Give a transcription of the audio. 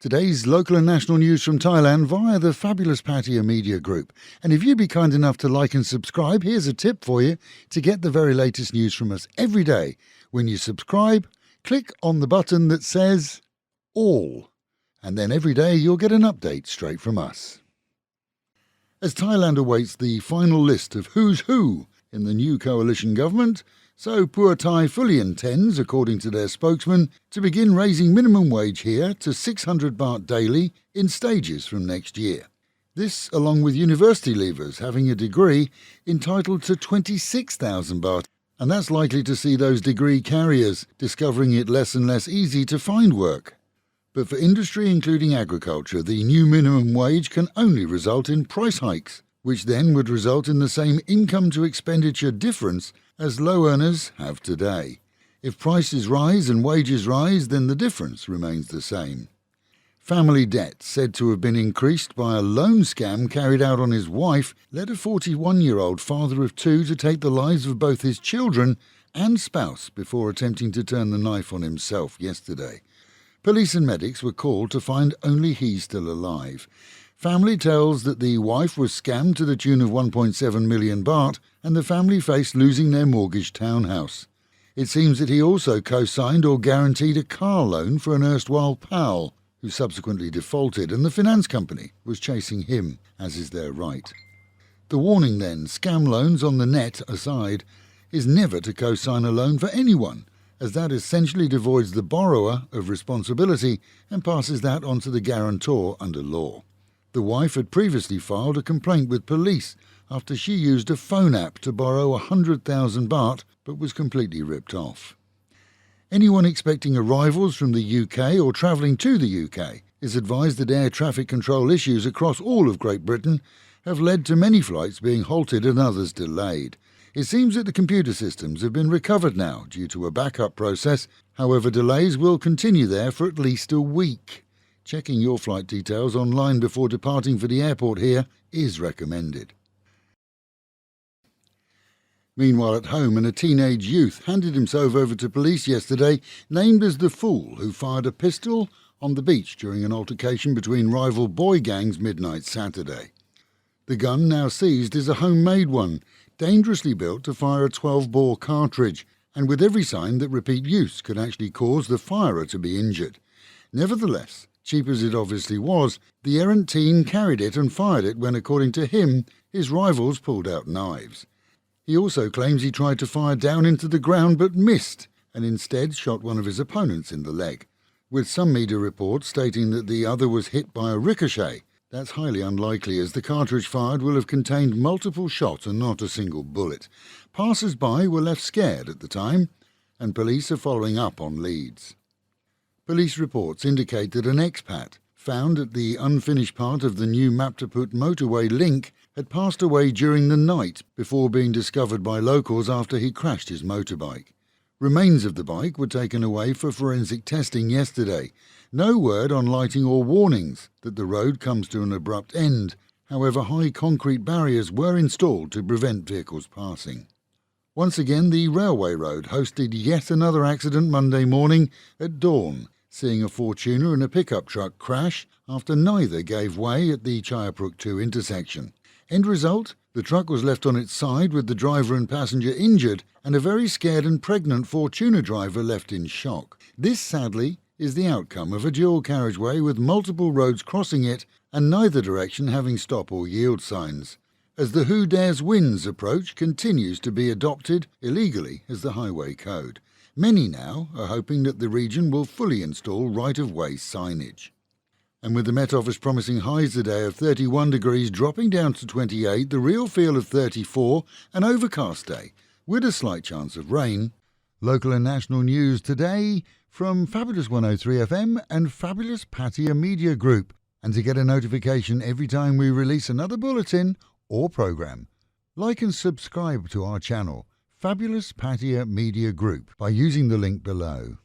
Today's local and national news from Thailand via the fabulous Pattaya Media Group. And if you'd be kind enough to like and subscribe, here's a tip for you to get the very latest news from us every day. When you subscribe, click on the button that says All, and then every day you'll get an update straight from us. As Thailand awaits the final list of who's who in the new coalition government, so Pheu Thai fully intends, according to their spokesman, to begin raising minimum wage here to 600 baht daily in stages from next year. This along with university leavers having a degree entitled to 26,000 baht, and that's likely to see those degree carriers discovering it less and less easy to find work. But for industry including agriculture, the new minimum wage can only result in price hikes, which then would result in the same income to expenditure difference as low earners have today. If prices rise and wages rise, then the difference remains the same. Family debt, said to have been increased by a loan scam carried out on his wife, led a 41-year-old father of two to take the lives of both his children and spouse before attempting to turn the knife on himself yesterday. Police and medics were called to find only he still alive. Family tells that the wife was scammed to the tune of 1.7 million baht and the family faced losing their mortgaged townhouse. It seems that he also co-signed or guaranteed a car loan for an erstwhile pal, who subsequently defaulted, and the finance company was chasing him, as is their right. The warning then, scam loans on the net aside, is never to co-sign a loan for anyone, as that essentially devoids the borrower of responsibility and passes that on to the guarantor under law. The wife had previously filed a complaint with police after she used a phone app to borrow 100,000 baht but was completely ripped off. Anyone expecting arrivals from the UK or travelling to the UK is advised that air traffic control issues across all of Great Britain have led to many flights being halted and others delayed. It seems that the computer systems have been recovered now due to a backup process. However, delays will continue there for at least a week. Checking your flight details online before departing for the airport here is recommended. Meanwhile at home, a teenage youth handed himself over to police yesterday, named as the fool who fired a pistol on the beach during an altercation between rival boy gangs midnight Saturday. The gun now seized is a homemade one, dangerously built to fire a 12-bore cartridge, and with every sign that repeat use could actually cause the firer to be injured. Nevertheless, cheap as it obviously was, the errant teen carried it and fired it when, according to him, his rivals pulled out knives. He also claims he tried to fire down into the ground but missed, and instead shot one of his opponents in the leg, with some media reports stating that the other was hit by a ricochet. That's highly unlikely, as the cartridge fired will have contained multiple shots and not a single bullet. Passers-by were left scared at the time, and police are following up on leads. Police reports indicate that an expat found at the unfinished part of the new Maptaput motorway link had passed away during the night before being discovered by locals after he crashed his motorbike. Remains of the bike were taken away for forensic testing yesterday. No word on lighting or warnings that the road comes to an abrupt end. However, high concrete barriers were installed to prevent vehicles passing. Once again, the railway road hosted yet another accident Monday morning at dawn, seeing a Fortuner and a pickup truck crash after neither gave way at the Chayapruk 2 intersection. End result, the truck was left on its side with the driver and passenger injured and a very scared and pregnant Fortuner driver left in shock. This, sadly, is the outcome of a dual carriageway with multiple roads crossing it and neither direction having stop or yield signs, as the Who Dares Wins approach continues to be adopted illegally as the highway code. Many now are hoping that the region will fully install right-of-way signage. And with the Met Office promising highs today of 31 degrees dropping down to 28, the real feel of 34, an overcast day with a slight chance of rain. Local and national news today from Fabulous 103 FM and Fabulous Pattaya Media Group. And to get a notification every time we release another bulletin or program, like and subscribe to our channel, Fabulous Pattaya Media Group, by using the link below.